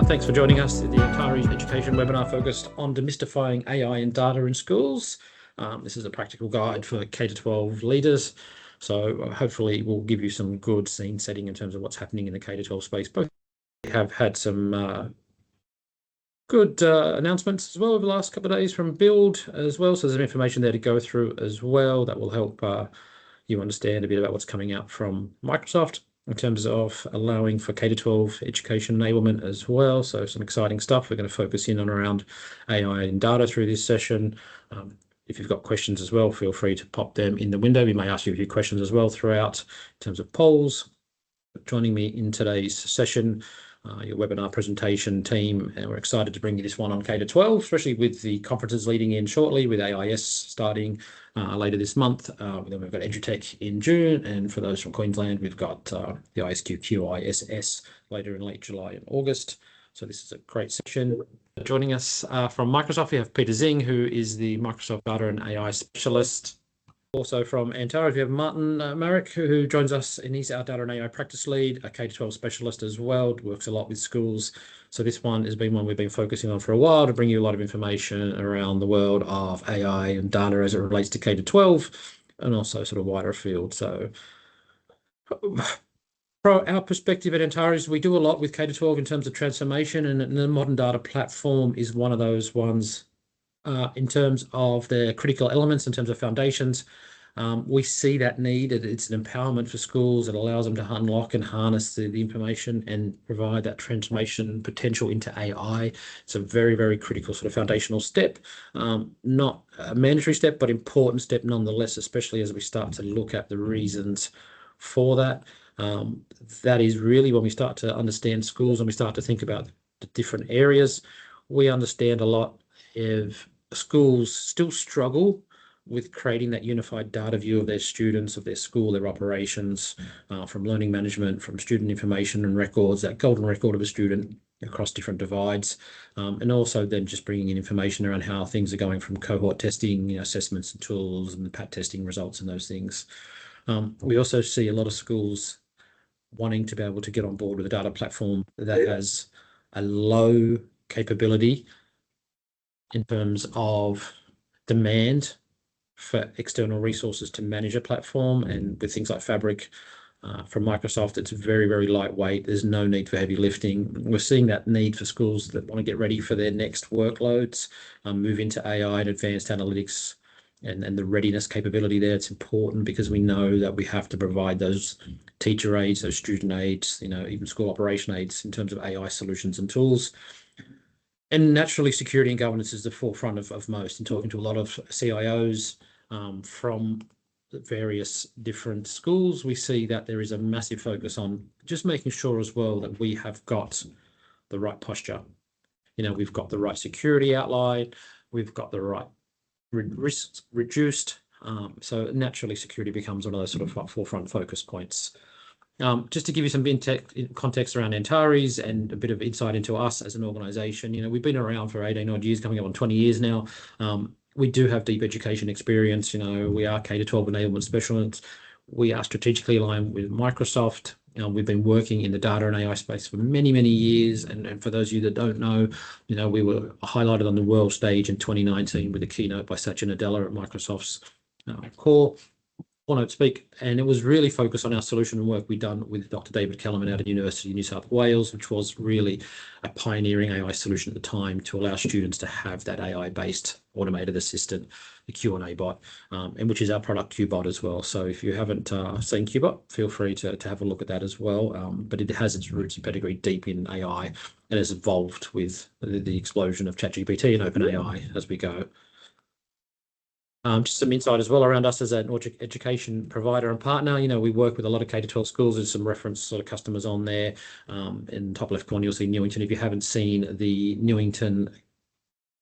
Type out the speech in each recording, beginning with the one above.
Thanks for joining us at the AIS Education webinar focused on demystifying AI and data in schools. This is a practical guide for K-12 leaders. So hopefully we'll give you some good scene setting in terms of what's happening in the K-12 space. Both have had some good announcements as well over the last couple of days from Build as well. So there's some information there to go through as well that will help you understand a bit about what's coming out from Microsoft in terms of allowing for K-12 education enablement as well. So some exciting stuff. We're going to focus in on around AI and data through this session. If you've got questions as well, feel free to pop them in the window. We may ask you a few questions as well throughout in terms of polls. Joining me in today's session, your webinar presentation team, and we're excited to bring you this one on K-12, especially with the conferences leading in shortly, with AIS starting later this month. Then we've got EduTech in June, and for those from Queensland, we've got the ISQQISS later in late July and August. So this is a great session. Joining us from Microsoft, we have Peter Zing, who is the Microsoft Data and AI Specialist. Also from Antares, we have Martin Marek, who joins us, and he's our Data and AI Practice Lead, a K-12 specialist as well, works a lot with schools. So this one has been one we've been focusing on for a while to bring you a lot of information around the world of AI and data as it relates to K-12 and also sort of wider field. So from our perspective at Antares, we do a lot with K-12 in terms of transformation, and the modern data platform is one of those ones in terms of the critical elements, in terms of foundations. We see that need. It's an empowerment for schools. It allows them to unlock and harness the information and provide that transformation potential into AI. It's a very, very critical sort of foundational step. Not a mandatory step, but important step nonetheless, especially as we start to look at the reasons for that. That is really when we start to understand schools and we start to think about the different areas. We understand a lot of schools still struggle with creating that unified data view of their students, of their school, their operations, from learning management, from student information and records, that golden record of a student across different divides, and also then just bringing in information around how things are going from cohort testing, assessments and tools and the PAT testing results and those things. We also see a lot of schools wanting to be able to get on board with a data platform that has a low capability in terms of demand for external resources to manage a platform. And with things like Fabric from Microsoft, it's very, very lightweight. There's no need for heavy lifting. We're seeing that need for schools that want to get ready for their next workloads, move into AI and advanced analytics and the readiness capability there. It's important because we know that we have to provide those teacher aids, those student aids, even school operation aids in terms of AI solutions and tools. And naturally, security and governance is the forefront of most. In talking to a lot of CIOs from various different schools, we see that there is a massive focus on just making sure as well that we have got the right posture. We've got the right security outlined, we've got the right risks reduced. So naturally, security becomes one of those sort of forefront focus points. Just to give you some context around Antares and a bit of insight into us as an organization, we've been around for 18 odd years, coming up on 20 years now. We do have deep education experience. We are K-12 enablement specialists. We are strategically aligned with Microsoft. We've been working in the data and AI space for many, many years. And for those of you that don't know, we were highlighted on the world stage in 2019 with a keynote by Satya Nadella at Microsoft's core speak, and it was really focused on our solution and work we'd done with Dr. David Kellerman out of the University of New South Wales, which was really a pioneering AI solution at the time to allow students to have that AI-based automated assistant, the Q&A bot, and which is our product QBot as well. So if you haven't seen QBot, feel free to have a look at that as well. But it has its roots and pedigree deep in AI and has evolved with the explosion of ChatGPT and OpenAI as we go. Just some insight as well around us as an education provider and partner. We work with a lot of K-12 schools. There's some reference sort of customers on there. In the top left corner, you'll see Newington. If you haven't seen the Newington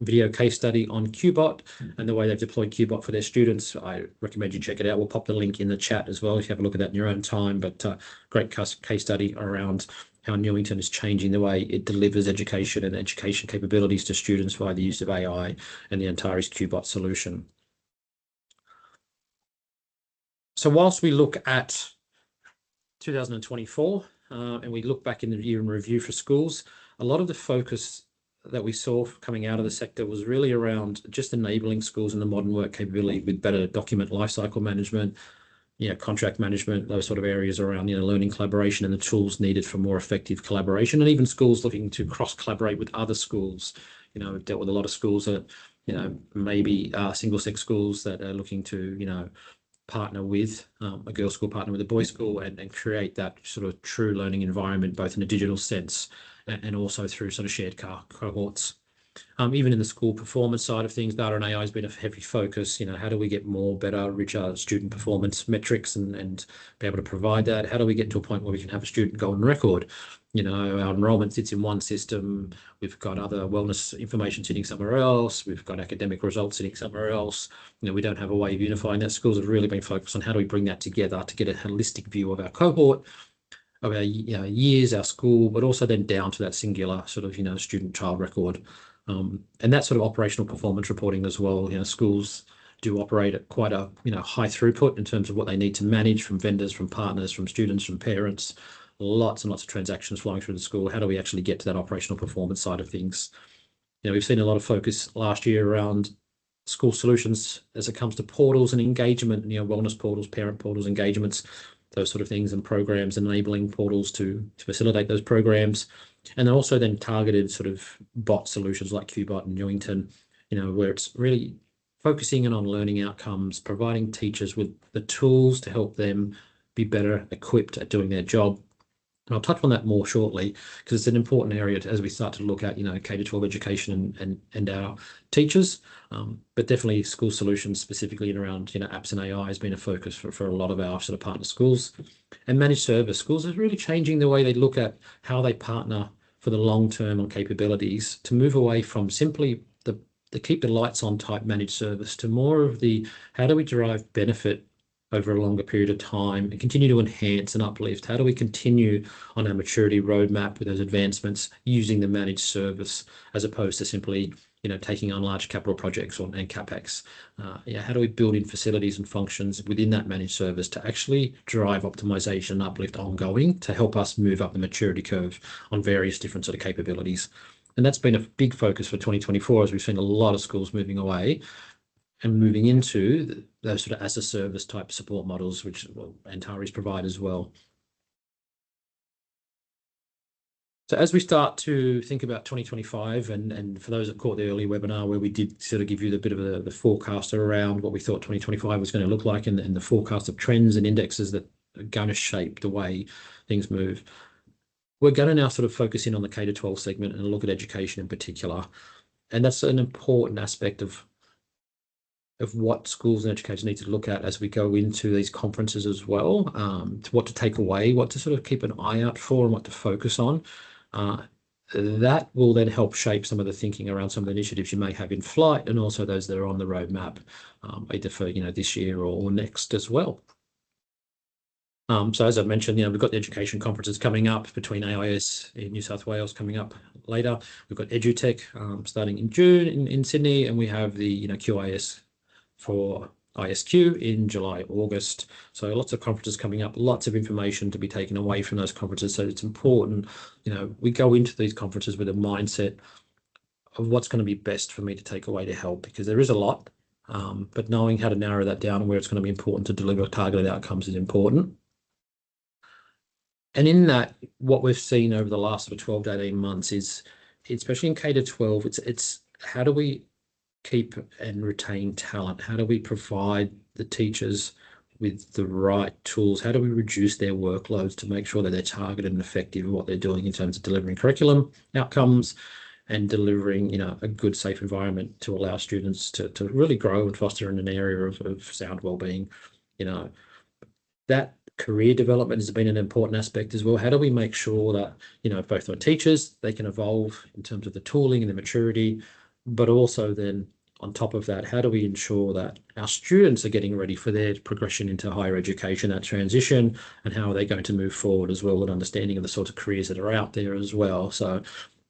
video case study on QBot and the way they've deployed QBot for their students, I recommend you check it out. We'll pop the link in the chat as well if you have a look at that in your own time. But great case study around how Newington is changing the way it delivers education and education capabilities to students via the use of AI and the Antares QBot solution. So whilst we look at 2024, and we look back in the year in review for schools, a lot of the focus that we saw coming out of the sector was really around just enabling schools in the modern work capability with better document lifecycle management, contract management, those sort of areas around, learning collaboration and the tools needed for more effective collaboration, and even schools looking to cross-collaborate with other schools. We've dealt with a lot of schools that, maybe single-sex schools that are looking to, partner with a girls' school, partner with a boys' school, and create that sort of true learning environment, both in a digital sense and also through sort of shared cohorts. Even in the school performance side of things, data and AI has been a heavy focus. How do we get more, better, richer student performance metrics and be able to provide that? How do we get to a point where we can have a student golden record? Our enrollment sits in one system. We've got other wellness information sitting somewhere else. We've got academic results sitting somewhere else. We don't have a way of unifying that. Schools have really been focused on how do we bring that together to get a holistic view of our cohort, of our years, our school, but also then down to that singular sort of, student child record. And that sort of operational performance reporting as well. Schools do operate at quite a high throughput in terms of what they need to manage from vendors, from partners, from students, from parents. Lots and lots of transactions flowing through the school. How do we actually get to that operational performance side of things? We've seen a lot of focus last year around school solutions as it comes to portals and engagement, wellness portals, parent portals, engagements, those sort of things, and programs, enabling portals to facilitate those programs. And then also then targeted sort of bot solutions like QBot and Newington, where it's really focusing in on learning outcomes, providing teachers with the tools to help them be better equipped at doing their job. And I'll touch on that more shortly because it's an important area as we start to look at, K-12 education and our teachers, but definitely school solutions specifically in around, apps and AI has been a focus for a lot of our sort of partner schools. And managed service schools is really changing the way they look at how they partner for the long term on capabilities to move away from simply the keep the lights on type managed service to more of the how do we derive benefit over a longer period of time and continue to enhance and uplift? How do we continue on our maturity roadmap with those advancements using the managed service as opposed to simply, taking on large capital projects and CapEx? How do we build in facilities and functions within that managed service to actually drive optimization and uplift ongoing to help us move up the maturity curve on various different sort of capabilities? And that's been a big focus for 2024 as we've seen a lot of schools moving away and moving into those sort of as a service type support models, which Antares provide as well. So as we start to think about 2025, and for those that caught the early webinar where we did sort of give you the bit of the forecast around what we thought 2025 was going to look like and the forecast of trends and indexes that are going to shape the way things move, we're going to now sort of focus in on the K-12 segment and look at education in particular. And that's an important aspect of what schools and educators need to look at as we go into these conferences as well, to what to take away, what to sort of keep an eye out for and what to focus on. That will then help shape some of the thinking around some of the initiatives you may have in flight and also those that are on the roadmap, either for this year or next as well. So as I mentioned, we've got the education conferences coming up between AIS in New South Wales coming up later. We've got EduTech starting in June in Sydney, and we have the QIS for ISQ in July, August. So lots of conferences coming up, lots of information to be taken away from those conferences. So it's important, we go into these conferences with a mindset of what's going to be best for me to take away to help, because there is a lot, but knowing how to narrow that down and where it's going to be important to deliver targeted outcomes is important. And in that, what we've seen over the last sort of 12 to 18 months is, especially in K-12, it's how do we keep and retain talent? How do we provide the teachers with the right tools? How do we reduce their workloads to make sure that they're targeted and effective in what they're doing in terms of delivering curriculum outcomes and delivering, a good, safe environment to allow students to really grow and foster in an area of sound well-being? That career development has been an important aspect as well. How do we make sure that, both our teachers, they can evolve in terms of the tooling and the maturity, but also then on top of that, how do we ensure that our students are getting ready for their progression into higher education, that transition, and how are they going to move forward as well with understanding of the sorts of careers that are out there as well? So,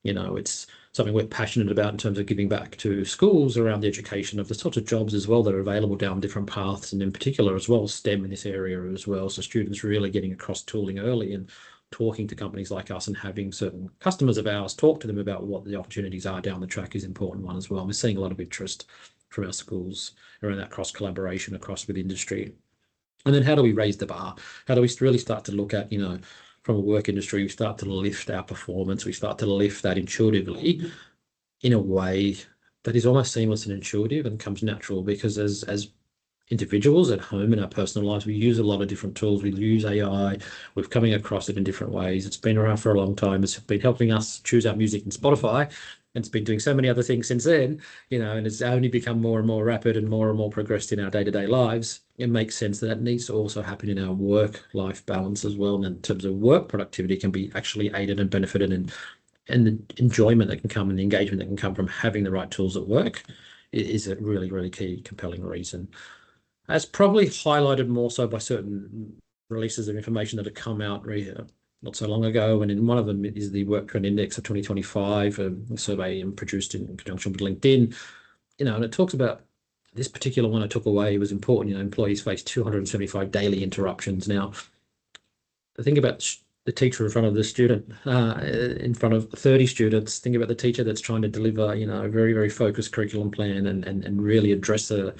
it's something we're passionate about in terms of giving back to schools around the education of the sorts of jobs as well that are available down different paths, and in particular as well STEM in this area as well. So students really getting across tooling early and talking to companies like us and having certain customers of ours talk to them about what the opportunities are down the track is an important one as well. We're seeing a lot of interest from our schools around that cross collaboration across with industry. And then how do we raise the bar? How do we really start to look at, from a work industry, we start to lift our performance, we start to lift that intuitively in a way that is almost seamless and intuitive and comes natural, because as individuals at home in our personal lives, we use a lot of different tools. We use AI. We're coming across it in different ways. It's been around for a long time. It's been helping us choose our music in Spotify, and it's been doing so many other things since then, and it's only become more and more rapid and more progressed in our day-to-day lives. It makes sense that needs to also happen in our work-life balance as well. And in terms of work productivity can be actually aided and benefited, and the enjoyment that can come and the engagement that can come from having the right tools at work is a really, really key, compelling reason. As probably highlighted more so by certain releases of information that have come out not so long ago, and in one of them is the Work Trend Index of 2025, a survey produced in conjunction with LinkedIn, and it talks about this particular one I took away was important. Employees face 275 daily interruptions. Now, think about the teacher in front of the student, in front of 30 students. Think about the teacher that's trying to deliver, a very, very focused curriculum plan and really address a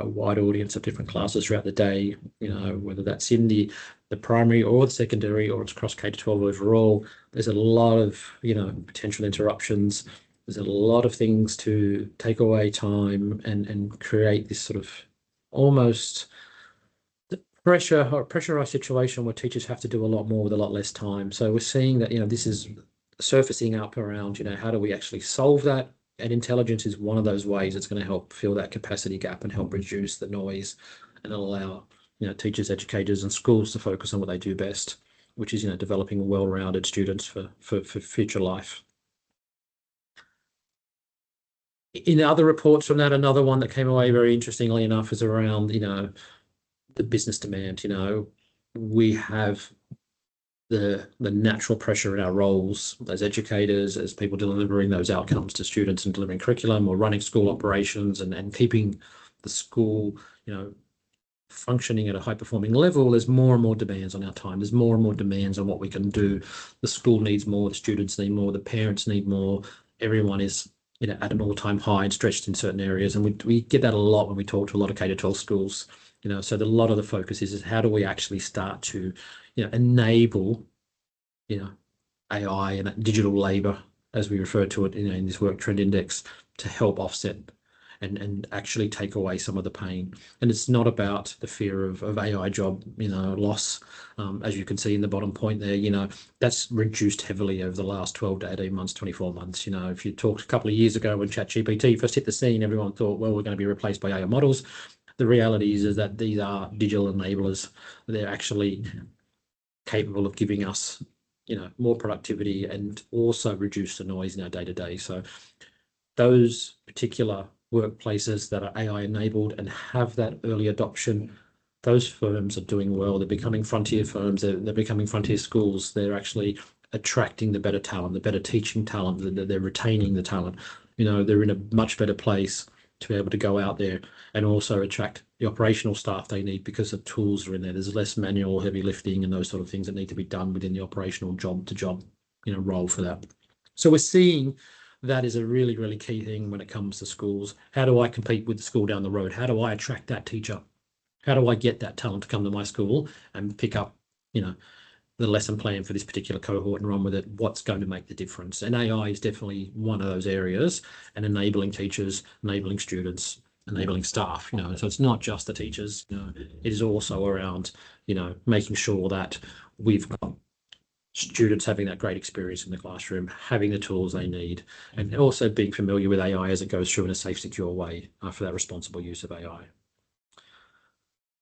wide audience of different classes throughout the day, whether that's in the primary or the secondary, or it's across K-12 overall. There's a lot of, potential interruptions. There's a lot of things to take away time and create this sort of almost pressure or pressurized situation where teachers have to do a lot more with a lot less time. So we're seeing that, this is surfacing up around, how do we actually solve that? And intelligence is one of those ways it's going to help fill that capacity gap and help reduce the noise and allow, teachers, educators, and schools to focus on what they do best, which is, developing well-rounded students for future life. In other reports from that, another one that came away very interestingly enough is around, the business demand. We have the natural pressure in our roles as educators, as people delivering those outcomes to students and delivering curriculum or running school operations and keeping the school, functioning at a high performing level. There's more and more demands on our time. There's more and more demands on what we can do. The school needs more, the students need more, the parents need more. Everyone is, at an all-time high and stretched in certain areas. And we get that a lot when we talk to a lot of K-12 schools. So a lot of the focus is how do we actually start to, enable, AI and digital labor, as we refer to it, in this Work Trend Index, to help offset and actually take away some of the pain. And it's not about the fear of AI job, loss. As you can see in the bottom point there, that's reduced heavily over the last 12 to 18 months, 24 months. If you talked a couple of years ago when ChatGPT first hit the scene, everyone thought, well, we're going to be replaced by AI models. The reality is that these are digital enablers. They're actually capable of giving us, more productivity and also reduce the noise in our day-to-day. So those particular workplaces that are AI enabled and have that early adoption, those firms are doing well. They're becoming frontier firms. They're becoming frontier schools. They're actually attracting the better talent, the better teaching talent. They're retaining the talent. They're in a much better place to be able to go out there and also attract the operational staff they need, because the tools are in there. There's less manual heavy lifting and those sort of things that need to be done within the operational job to job, role for that. So we're seeing that is a really, really key thing when it comes to schools. How do I compete with the school down the road? How do I attract that teacher? How do I get that talent to come to my school and pick up, the lesson plan for this particular cohort and run with it? What's going to make the difference? And AI is definitely one of those areas, and enabling teachers, enabling students, enabling staff, so it's not just the teachers, it is also around, making sure that we've got students having that great experience in the classroom, having the tools they need, and also being familiar with AI as it goes through in a safe, secure way for that responsible use of AI.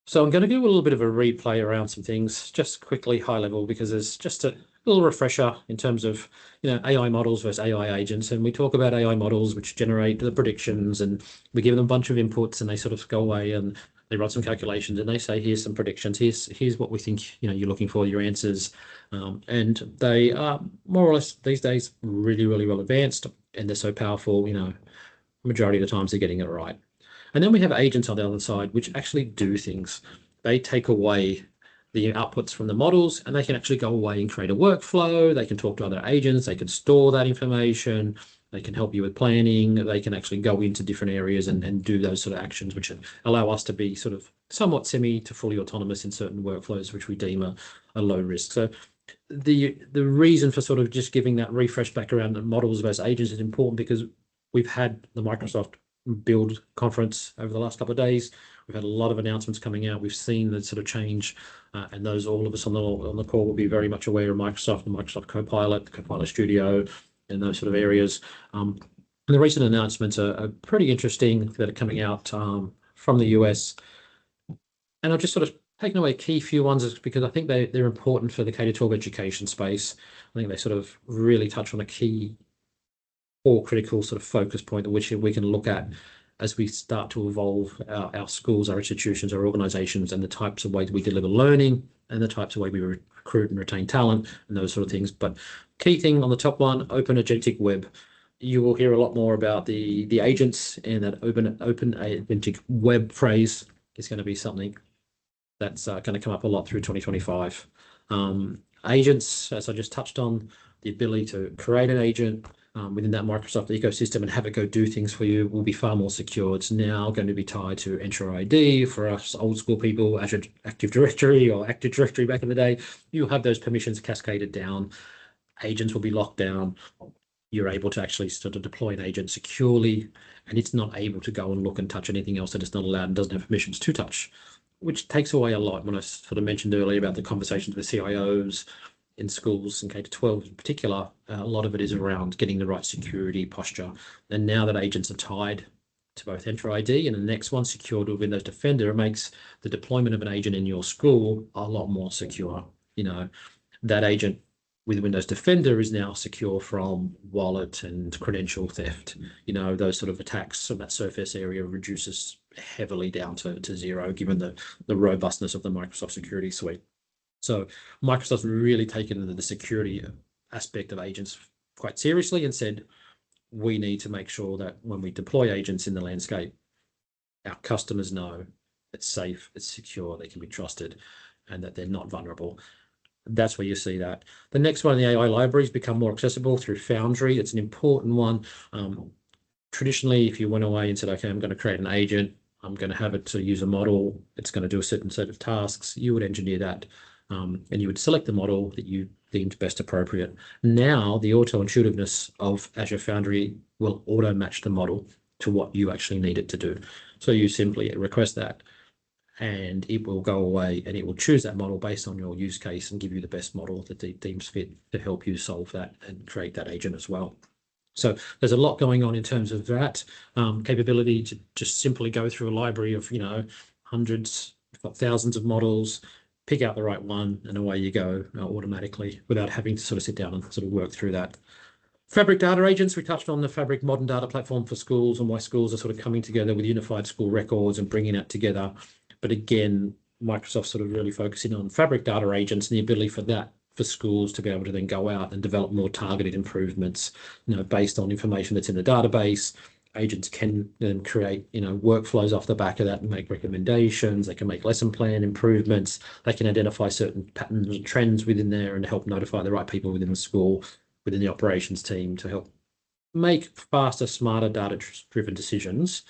So I'm going to do a little bit of a replay around some things, just quickly, high level, because there's just a little refresher in terms of, AI models versus AI agents. And we talk about AI models, which generate the predictions, and we give them a bunch of inputs, and they sort of go away and they run some calculations, and they say, here's some predictions. Here's what we think, you're looking for, your answers. And they are more or less these days really, really well advanced, and they're so powerful, majority of the times they're getting it right. And then we have agents on the other side, which actually do things. They take away the outputs from the models, and they can actually go away and create a workflow. They can talk to other agents. They can store that information. They can help you with planning. They can actually go into different areas and do those sort of actions, which allow us to be sort of somewhat semi to fully autonomous in certain workflows, which we deem a low risk. So the reason for sort of just giving that refresh back around the models versus agents is important because we've had the Microsoft Build conference over the last couple of days. We've had a lot of announcements coming out. We've seen the sort of change, and those all of us on the call will be very much aware of Microsoft and Microsoft Copilot, Copilot Studio, and those sort of areas. And the recent announcements are pretty interesting that are coming out from the US. And I've just sort of taken away a key few ones because I think they're important for the K-12 education space. I think they sort of really touch on a key or critical sort of focus point which we can look at as we start to evolve our schools, our institutions, our organizations, and the types of ways we deliver learning and the types of ways we recruit and retain talent and those sort of things. But key thing on the top one, open agentic web. You will hear a lot more about the agents, and that open agentic web phrase is going to be something that's going to come up a lot through 2025. Agents, as I just touched on, the ability to create an agent within that Microsoft ecosystem and have it go do things for you will be far more secure. It's now going to be tied to Entra ID. For us old school people, Azure Active Directory or Active Directory back in the day, you'll have those permissions cascaded down. Agents will be locked down. You're able to actually sort of deploy an agent securely, and it's not able to go and look and touch anything else that it's not allowed and doesn't have permissions to touch, which takes away a lot. When I sort of mentioned earlier about the conversations with CIOs in schools and K-12 in particular, a lot of it is around getting the right security posture. And now that agents are tied to both Entra ID and the next one secured with Windows Defender, it makes the deployment of an agent in your school a lot more secure. You know, that agent with Windows Defender is now secure from wallet and credential theft. You know, those sort of attacks on that surface area reduces heavily down to zero, given the robustness of the Microsoft security suite. So Microsoft's really taken the security aspect of agents quite seriously and said, we need to make sure that when we deploy agents in the landscape, our customers know it's safe, it's secure, they can be trusted, and that they're not vulnerable. That's where you see that. The next one, the AI libraries become more accessible through Foundry. It's an important one. Traditionally, if you went away and said, okay, I'm going to create an agent, I'm going to have it to use a model, it's going to do a certain set of tasks, you would engineer that. And you would select the model that you deemed best appropriate. Now, the auto-intuitiveness of Azure Foundry will auto-match the model to what you actually need it to do. So you simply request that, and it will go away and it will choose that model based on your use case and give you the best model that it deems fit to help you solve that and create that agent as well. So there's a lot going on in terms of that capability to just simply go through a library of, you know, hundreds, if not thousands of models, pick out the right one, and away you go automatically without having to sort of sit down and sort of work through that. Fabric data agents, we touched on the Fabric modern data platform for schools and why schools are sort of coming together with unified school records and bringing that together. But again, Microsoft sort of really focusing on Fabric data agents and the ability for that for schools to be able to then go out and develop more targeted improvements, you know, based on information that's in the database. Agents can then create, you know, workflows off the back of that and make recommendations. They can make lesson plan improvements. They can identify certain patterns and trends within there and help notify the right people within the school, within the operations team, to help make faster, smarter, data-driven decisions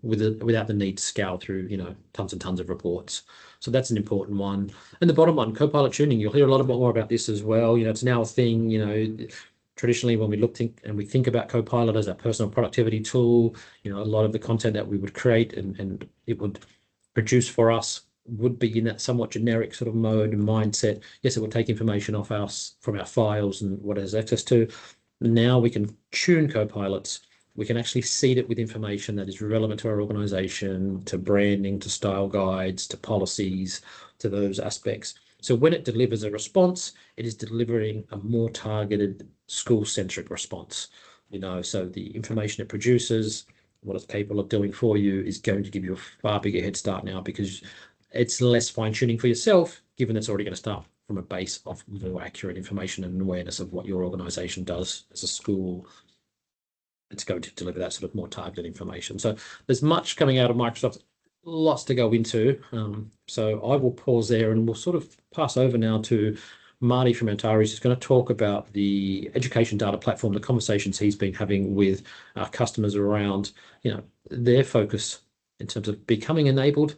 without the need to scale through, you know, tons and tons of reports. So that's an important one. And the bottom one, Copilot tuning. You'll hear a lot more about this as well. You know, it's now a thing. You know, traditionally when we think about Copilot as a personal productivity tool, you know, a lot of the content that we would create and it would produce for us would be in that somewhat generic sort of mode and mindset. Yes, it would take information off us from our files and what it has access to. Now we can tune Copilots. We can actually seed it with information that is relevant to our organization, to branding, to style guides, to policies, to those aspects. So when it delivers a response, it is delivering a more targeted school-centric response. You know, so the information it produces, what it's capable of doing for you, is going to give you a far bigger head start now because it's less fine-tuning for yourself, given it's already going to start from a base of more accurate information and awareness of what your organization does as a school. It's going to deliver that sort of more targeted information. So there's much coming out of Microsoft lots to go into. So I will pause there and we'll sort of pass over now to Marty from Antares, who's going to talk about the education data platform, the conversations he's been having with our customers around, their focus in terms of becoming enabled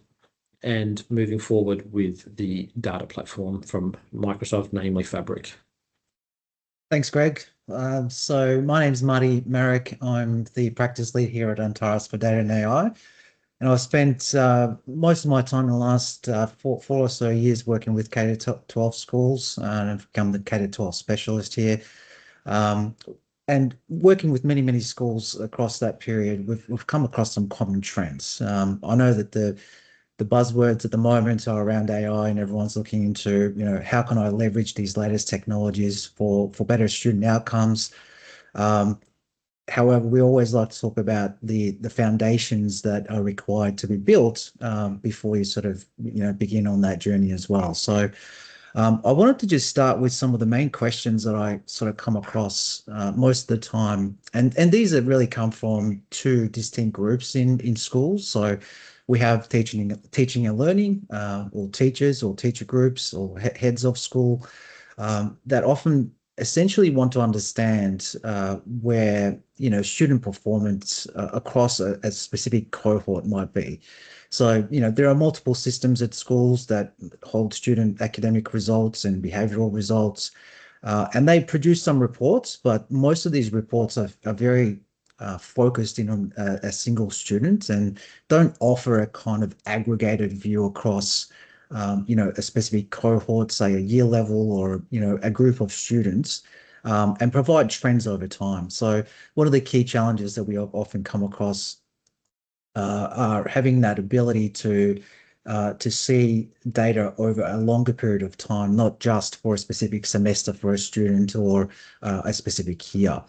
and moving forward with the data platform from Microsoft, namely Fabric. Thanks, Greg. So my name is Marty Merrick. I'm the practice lead here at Antares for Data and AI. And I've spent most of my time in the last four or so years working with K-12 schools, and I've become the K-12 specialist here. And working with many schools across that period, we've come across some common trends. I know that the buzzwords at the moment are around AI, and everyone's looking into, how can I leverage these latest technologies for better student outcomes. However, we always like to talk about the foundations that are required to be built before you sort of begin on that journey as well. So I wanted to just start with some of the main questions that I sort of come across most of the time, and these have really come from two distinct groups in schools. So we have teaching and learning, or teachers or teacher groups or heads of school that often essentially want to understand where student performance across a specific cohort might be. So there are multiple systems at schools that hold student academic results and behavioral results, and they produce some reports, but most of these reports are very focused in on a single student and don't offer a kind of aggregated view across a specific cohort, say a year level or, a group of students, and provide trends over time. So one of the key challenges that we often come across are having that ability to see data over a longer period of time, not just for a specific semester for a student or a specific year.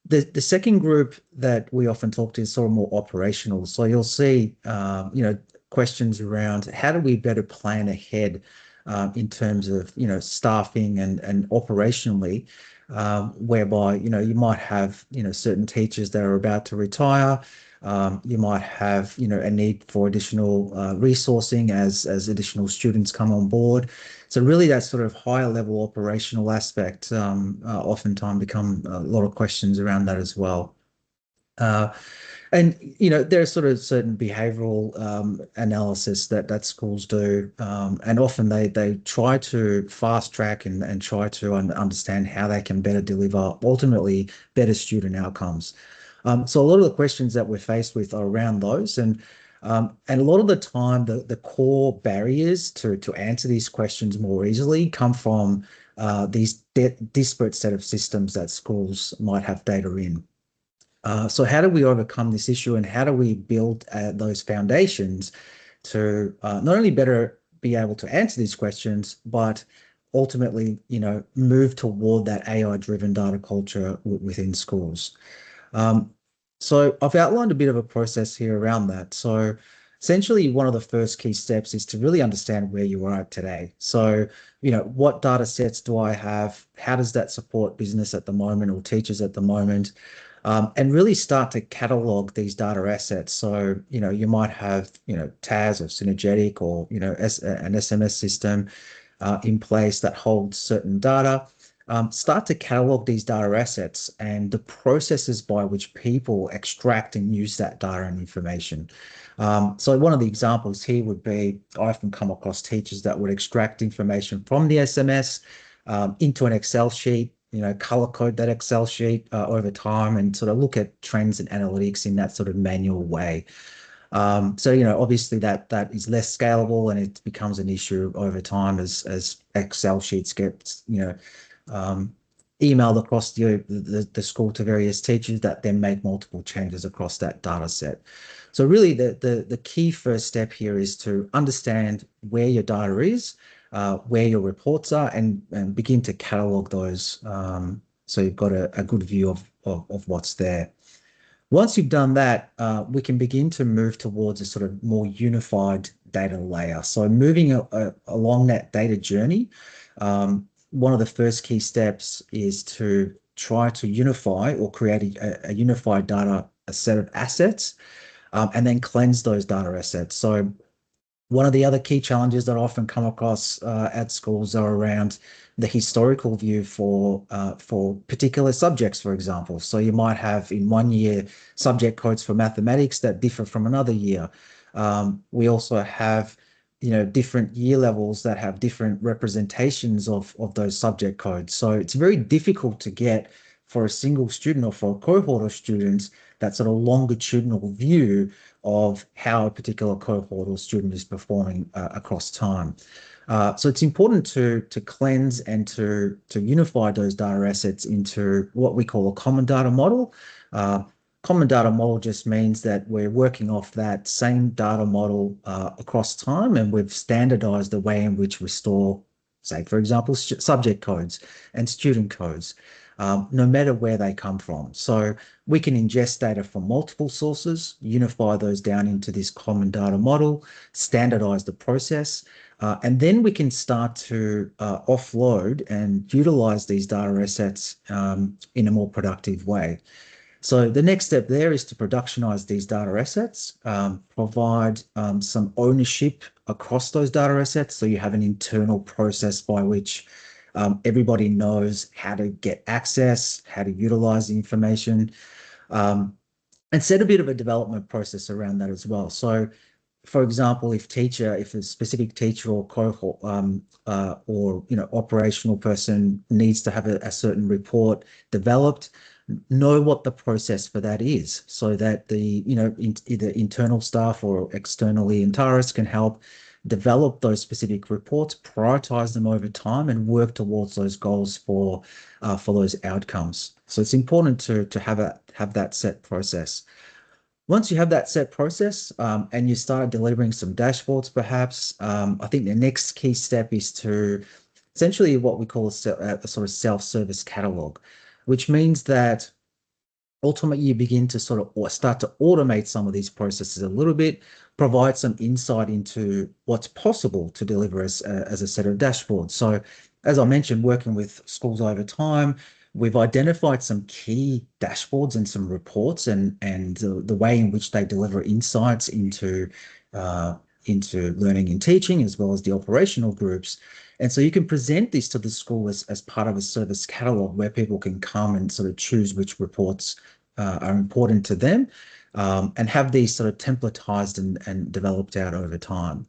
The second group that we often talk to is sort of more operational. So you'll see, questions around how do we better plan ahead in terms of, staffing and operationally, whereby, you might have, certain teachers that are about to retire. You might have, a need for additional resourcing as additional students come on board. So really that sort of higher level operational aspect oftentimes become a lot of questions around that as well. And there's sort of certain behavioral analysis that schools do, and often they try to fast track and try to understand how they can better deliver ultimately better student outcomes. So a lot of the questions that we're faced with are around those, and a lot of the time the core barriers to answer these questions more easily come from these disparate set of systems that schools might have data in. So how do we overcome this issue, and how do we build those foundations to not only better be able to answer these questions, but ultimately, move toward that AI-driven data culture within schools? So I've outlined a bit of a process here around that. So essentially, one of the first key steps is to really understand where you are today. So, what data sets do I have? How does that support business at the moment or teachers at the moment? And really start to catalog these data assets. So, you might have, TAS or Synergetic or, an SMS system in place that holds certain data. Start to catalog these data assets and the processes by which people extract and use that data and information. So one of the examples here would be, I often come across teachers that would extract information from the SMS into an Excel sheet, color code that Excel sheet over time and sort of look at trends and analytics in that sort of manual way. So, obviously that is less scalable, and it becomes an issue over time as Excel sheets get, emailed across the school to various teachers that then make multiple changes across that data set. So really the key first step here is to understand where your data is, where your reports are, and begin to catalog those, so you've got a good view of what's there. Once you've done that, we can begin to move towards a sort of more unified data layer. So moving along that data journey, one of the first key steps is to try to unify or create a unified data, a set of assets and then cleanse those data assets. So one of the other key challenges that I often come across at schools are around the historical view for particular subjects, for example. So you might have in one year subject codes for mathematics that differ from another year. We also have, different year levels that have different representations of those subject codes. So it's very difficult to get for a single student or for a cohort of students that sort of longitudinal view of how a particular cohort or student is performing across time. So it's important to cleanse and to unify those data assets into what we call a common data model. Common data model just means that we're working off that same data model across time, and we've standardized the way in which we store, say, for example, subject codes and student codes, no matter where they come from. So we can ingest data from multiple sources, unify those down into this common data model, standardize the process, and then we can start to offload and utilize these data assets in a more productive way. So the next step there is to productionize these data assets, provide some ownership across those data assets. So you have an internal process by which everybody knows how to get access, how to utilize the information, and set a bit of a development process around that as well. So for example, if a specific teacher or cohort or operational person needs to have a certain report developed, know what the process for that is, so that the either internal staff or externally Antares can help develop those specific reports, prioritize them over time, and work towards those goals for those outcomes. So it's important to have that set process. Once you have that set process and you start delivering some dashboards, perhaps, I think the next key step is to essentially what we call a sort of self-service catalog, which means that ultimately you begin to sort of or start to automate some of these processes a little bit, provide some insight into what's possible to deliver as a set of dashboards. So as I mentioned, working with schools over time, we've identified some key dashboards and some reports and the way in which they deliver insights into learning and teaching, as well as the operational groups. And so you can present this to the school as part of a service catalog where people can come and sort of choose which reports are important to them, and have these sort of templatized and developed out over time.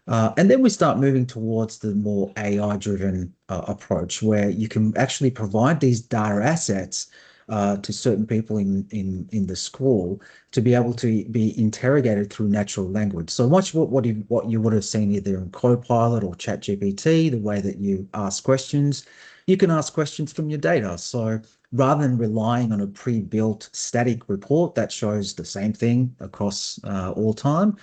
And then we start moving towards the more AI-driven approach, where you can actually provide these data assets to certain people in the school to be able to be interrogated through natural language. So much what you would have seen either in Copilot or ChatGPT, the way that you ask questions, you can ask questions from your data. So rather than relying on a pre-built static report that shows the same thing across all time,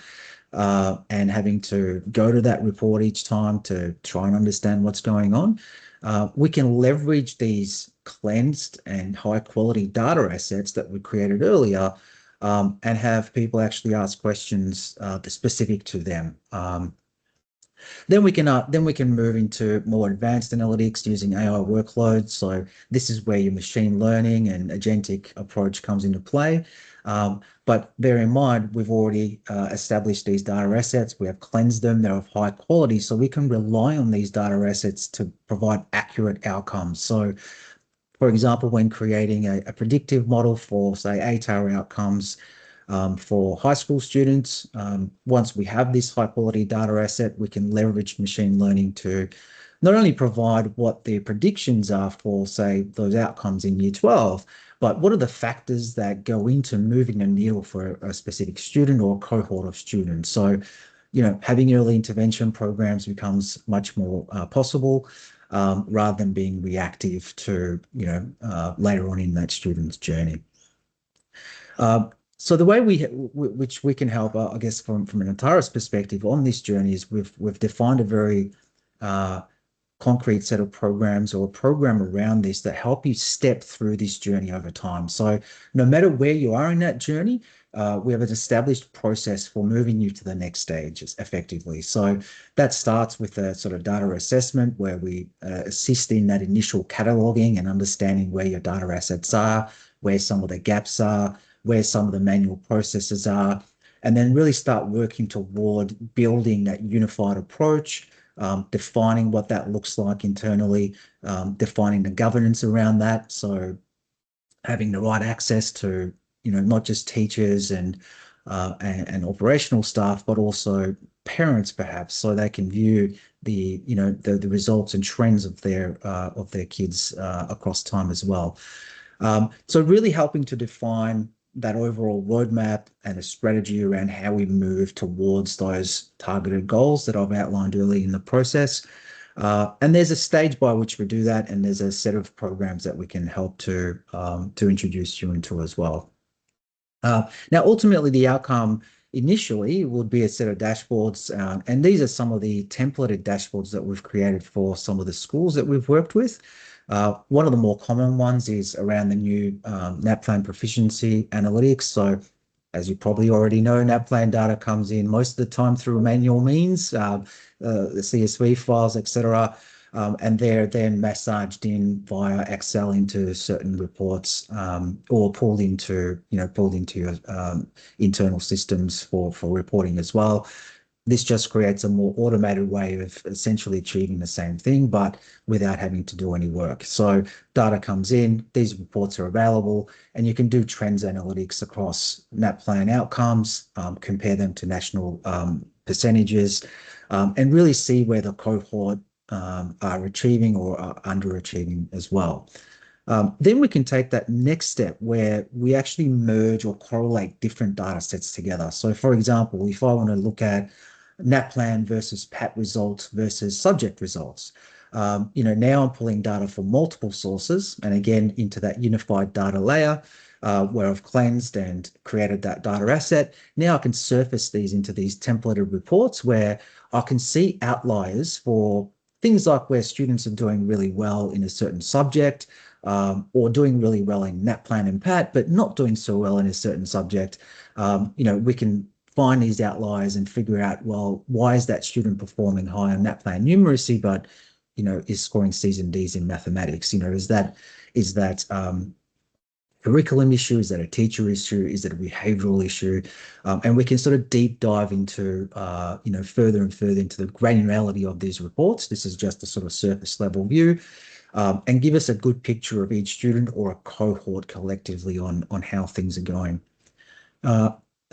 and having to go to that report each time to try and understand what's going on, we can leverage these cleansed and high quality data assets that we created earlier, and have people actually ask questions specific to them. Then we can move into more advanced analytics using AI workloads. So this is where your machine learning and agentic approach comes into play. But bear in mind, we've already established these data assets. We have cleansed them. They're of high quality. So we can rely on these data assets to provide accurate outcomes. So for example, when creating a predictive model for, say, ATAR outcomes, for high school students, once we have this high quality data asset, we can leverage machine learning to not only provide what the predictions are for, say, those outcomes in year 12, but what are the factors that go into moving a needle for a specific student or a cohort of students. So, having early intervention programs becomes much more possible, rather than being reactive to, later on in that student's journey. So the way which we can help, I guess, from an Antares perspective on this journey is we've defined a very concrete set of programs or a program around this that help you step through this journey over time. So no matter where you are in that journey, we have an established process for moving you to the next stage effectively. So that starts with a sort of data assessment where we assist in that initial cataloging and understanding where your data assets are, where some of the gaps are, where some of the manual processes are. and then really start working toward building that unified approach, defining what that looks like internally, defining the governance around that. So having the right access to, not just teachers and operational staff, but also parents perhaps, so they can view the results and trends of their kids across time as well. So really helping to define that overall roadmap and a strategy around how we move towards those targeted goals that I've outlined early in the process. And there's a stage by which we do that, and there's a set of programs that we can help to introduce you into as well. Now, ultimately, the outcome initially would be a set of dashboards, and these are some of the templated dashboards that we've created for some of the schools that we've worked with. One of the more common ones is around the new NAPLAN proficiency analytics. So as you probably already know, NAPLAN data comes in most of the time through manual means, the CSV files, etc. And they're then massaged in via Excel into certain reports, or pulled into your internal systems for reporting as well. This just creates a more automated way of essentially achieving the same thing, but without having to do any work. So data comes in, these reports are available, and you can do trends analytics across NAPLAN outcomes, compare them to national percentages, and really see where the cohort are achieving or are underachieving as well. Then we can take that next step where we actually merge or correlate different data sets together. So for example, if I want to look at NAPLAN versus PAT results versus subject results, now I'm pulling data from multiple sources, and again, into that unified data layer, where I've cleansed and created that data asset. Now I can surface these into these templated reports where I can see outliers for things like where students are doing really well in a certain subject, or doing really well in NAPLAN and PAT, but not doing so well in a certain subject. We can find these outliers and figure out, well, why is that student performing high on NAPLAN numeracy, but is scoring C's and D's in mathematics? Is that curriculum issue? Is that a teacher issue? Is it a behavioral issue? And we can sort of deep dive into, further and further into the granularity of these reports. This is just a sort of surface level view, and give us a good picture of each student or a cohort collectively on how things are going.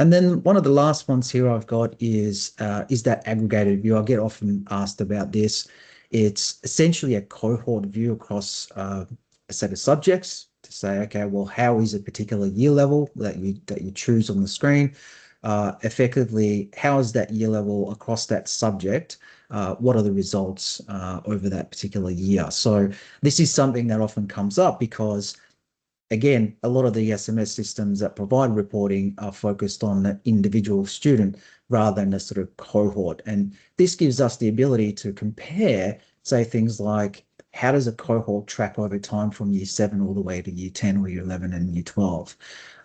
And then one of the last ones here I've got is that aggregated view. I get often asked about this. It's essentially a cohort view across a set of subjects to say, okay, well, how is a particular year level that you choose on the screen? Effectively, how is that year level across that subject? What are the results over that particular year? So this is something that often comes up because, again, a lot of the SMS systems that provide reporting are focused on the individual student rather than a sort of cohort. And this gives us the ability to compare, say, things like, how does a cohort track over time from year 7 all the way to year 10 or year 11 and year 12?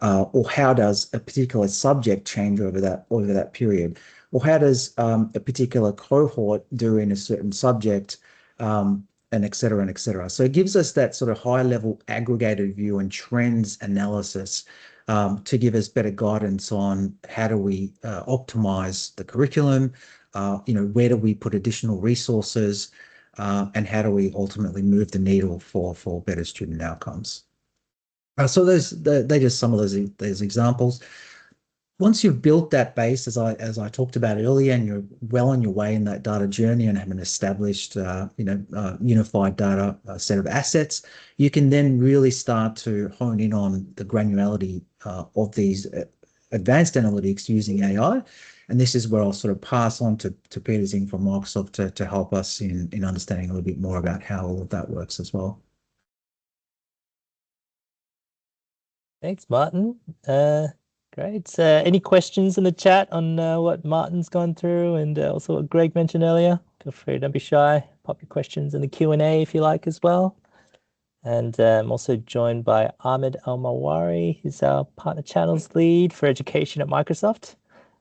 Or how does a particular subject change over that period? Or how does a particular cohort do in a certain subject, and et cetera, and et cetera. So it gives us that sort of high level aggregated view and trends analysis, to give us better guidance on how do we optimize the curriculum, where do we put additional resources, and how do we ultimately move the needle for better student outcomes. So they're just some of those examples. Once you've built that base, as I talked about earlier, and you're well on your way in that data journey and have an established, unified data set of assets, you can then really start to hone in on the granularity of these advanced analytics using AI. And this is where I'll sort of pass on to Peter Zing from Microsoft to help us in understanding a little bit more about how all of that works as well. Thanks, Martin. Great. Any questions in the chat on what Martin's gone through and also what Greg mentioned earlier? Feel free, don't be shy. Pop your questions in the Q&A if you like as well. And I'm also joined by Ahmed Al-Mawari, who's our partner channels lead for education at Microsoft.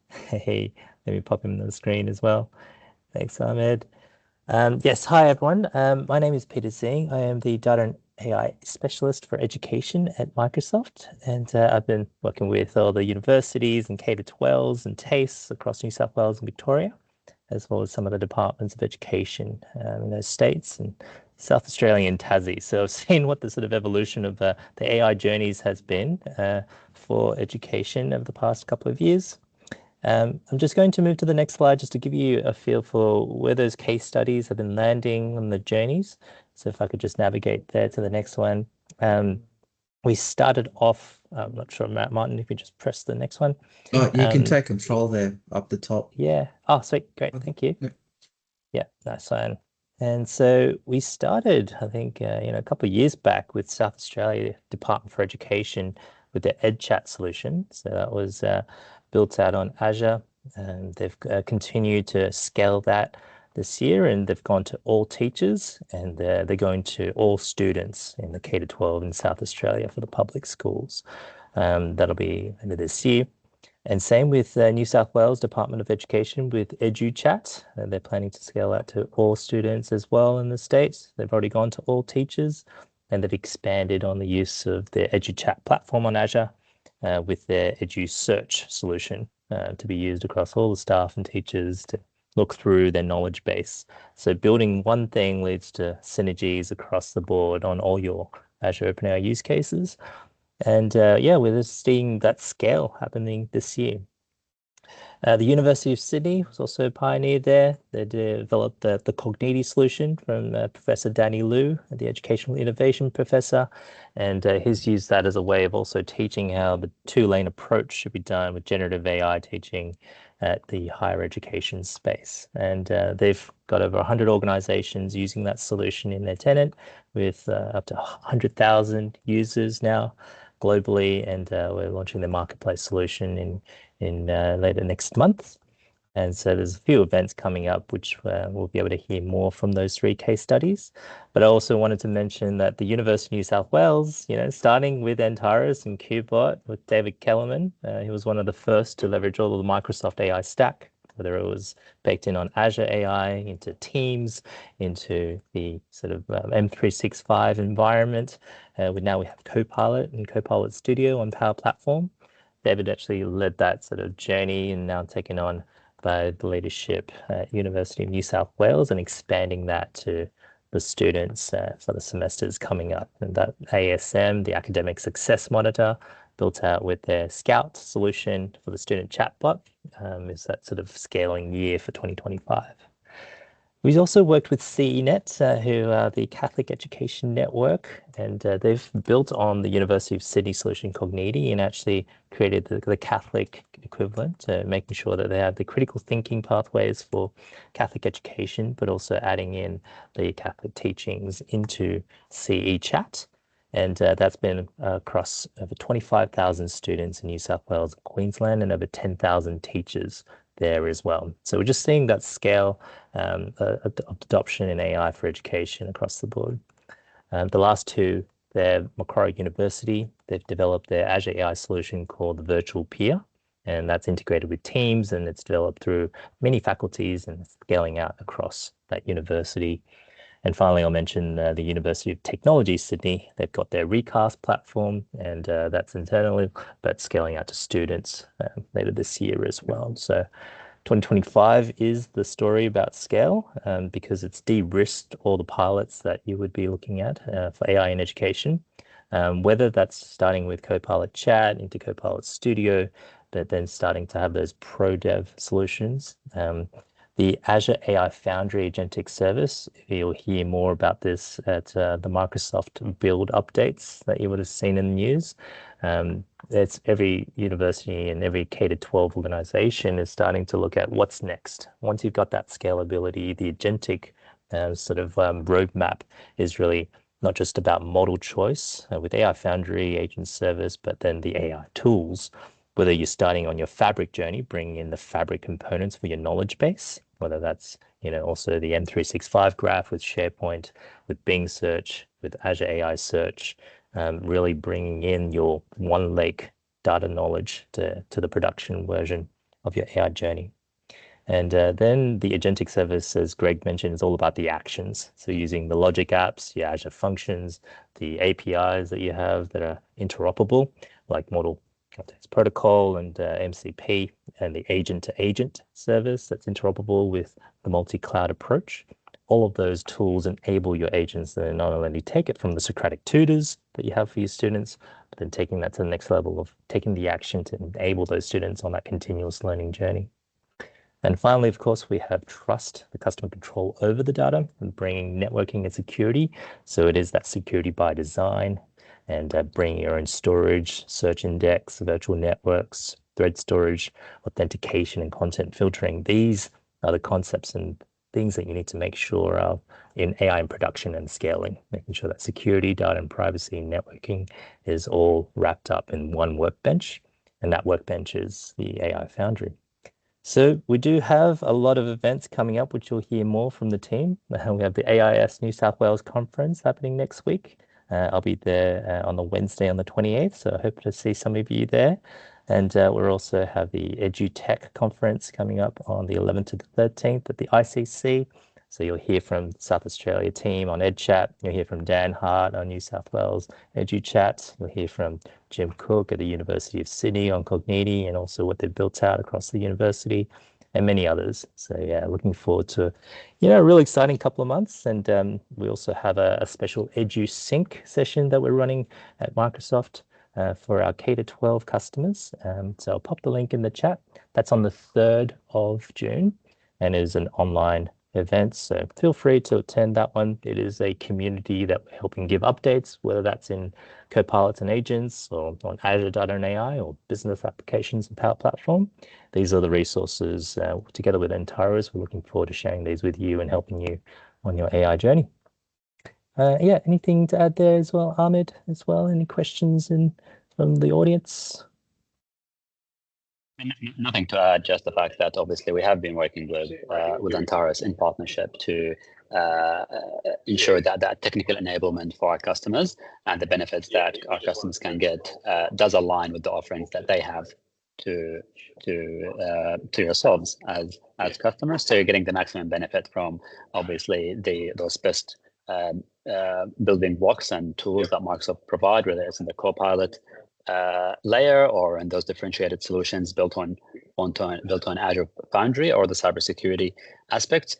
Hey, let me pop him on the screen as well. Thanks, Ahmed. Yes, hi everyone. My name is Peter Zing. I am the Data and AI specialist for education at Microsoft, and I've been working with all the universities and K-12s and TAFEs across New South Wales and Victoria, as well as some of the departments of education in those states and South Australia and Tassie. So I've seen what the sort of evolution of the AI journeys has been for education over the past couple of years. I'm just going to move to the next slide just to give you a feel for where those case studies have been landing on the journeys. So if I could just navigate there to the next one. We started off, I'm not sure, Martin, if you just press the next one. Oh, you can take control there up the top. Yeah. Oh, sweet. Great. Thank you. Yeah, nice one. And so we started, I think, a couple of years back with South Australia Department for Education with the EdChat solution. So that was built out on Azure, and they've continued to scale that this year, and they've gone to all teachers, and they're going to all students in the K-12 in South Australia for the public schools. That'll be end of this year. And same with New South Wales Department of Education with EduChat. They're planning to scale that to all students as well in the States. They've already gone to all teachers, and they've expanded on the use of their EduChat platform on Azure with their EduSearch solution to be used across all the staff and teachers to look through their knowledge base. So building one thing leads to synergies across the board on all your Azure OpenAI use cases. And yeah, we're just seeing that scale happening this year. The University of Sydney was also pioneered there. They developed the Cogniti solution from Professor Danny Liu, the Educational Innovation Professor. And he's used that as a way of also teaching how the two-lane approach should be done with generative AI teaching at the higher education space. And they've got over 100 organizations using that solution in their tenant with up to 100,000 users now globally, and we're launching the marketplace solution in later next month. And so there's a few events coming up, which we'll be able to hear more from those 3 case studies. But I also wanted to mention that the University of New South Wales, starting with Antares and QBot with David Kellerman, he was one of the first to leverage all of the Microsoft AI stack, whether it was baked in on Azure AI, into Teams, into the sort of M365 environment. Now we have Copilot and Copilot Studio on Power Platform. David actually led that sort of journey and now taken on by the leadership at University of New South Wales and expanding that to the students for the semesters coming up. And that ASM, the Academic Success Monitor, built out with their Scout solution for the student chatbot, is that sort of scaling year for 2025. We've also worked with CENET, who are the Catholic Education Network, and they've built on the University of Sydney solution Cogniti and actually created the Catholic equivalent, making sure that they have the critical thinking pathways for Catholic education, but also adding in the Catholic teachings into CE Chat. And that's been across over 25,000 students in New South Wales and Queensland and over 10,000 teachers there as well. So we're just seeing that scale of adoption in AI for education across the board. The last 2, they're Macquarie University. They've developed their Azure AI solution called the Virtual Peer, and that's integrated with Teams, and it's developed through many faculties and scaling out across that university. And finally, I'll mention the University of Technology, Sydney. They've got their Recast platform, and that's internally, but scaling out to students later this year as well. So 2025 is the story about scale because it's de-risked all the pilots that you would be looking at for AI in education, whether that's starting with Copilot Chat into Copilot Studio, but then starting to have those pro dev solutions. The Azure AI Foundry agentic service, you'll hear more about this at the Microsoft build updates that you would have seen in the news. It's every university and every K-12 organization is starting to look at what's next. Once you've got that scalability, the agentic sort of roadmap is really not just about model choice with AI Foundry, agent service, but then the AI tools. Whether you're starting on your Fabric journey, bringing in the Fabric components for your knowledge base, whether that's also the M365 graph with SharePoint, with Bing Search, with Azure AI Search, really bringing in your One Lake data knowledge to the production version of your AI journey. And then the agentic service, as Greg mentioned, is all about the actions. So using the logic apps, your Azure functions, the APIs that you have that are interoperable, like Model Context Protocol and MCP, and the agent-to-agent service that's interoperable with the multi-cloud approach. All of those tools enable your agents to not only take it from the Socratic tutors that you have for your students, but then taking that to the next level of taking the action to enable those students on that continuous learning journey. And finally, of course, we have trust, the customer control over the data, and bringing networking and security. So it is that security by design, and bringing your own storage, search index, virtual networks, thread storage, authentication, and content filtering. These are the concepts and things that you need to make sure of in AI in production and scaling, making sure that security, data and privacy, and networking is all wrapped up in one workbench. And that workbench is the AI Foundry. So we do have a lot of events coming up, which you'll hear more from the team. We have the AIS New South Wales conference happening next week. I'll be there on the Wednesday on the 28th, so I hope to see some of you there. And we'll also have the EduTech conference coming up on the 11th to the 13th at the ICC. So you'll hear from South Australia team on EdChat. You'll hear from Dan Hart on New South Wales EduChat. You'll hear from Jim Cook at the University of Sydney on Cogniti, and also what they've built out across the university, and many others. So yeah, looking forward to, a really exciting couple of months. And we also have a special EduSync session that we're running at Microsoft for our K-12 customers. So I'll pop the link in the chat. That's on the 3rd of June and is an online event. So feel free to attend that one. It is a community that we're helping give updates, whether that's in Copilots and agents or on Azure Data and AI or business applications and Power Platform. These are the resources together with Antares. We're looking forward to sharing these with you and helping you on your AI journey. Yeah, anything to add there as well, Ahmed, as well? Any questions from the audience? Nothing to add, just the fact that obviously we have been working with Antares in partnership to ensure that technical enablement for our customers and the benefits that our customers can get does align with the offerings that they have to yourselves as customers. So you're getting the maximum benefit from obviously those best building blocks and tools that Microsoft provide, whether it's in the Copilot layer or in those differentiated solutions built on Azure Foundry or the cybersecurity aspects,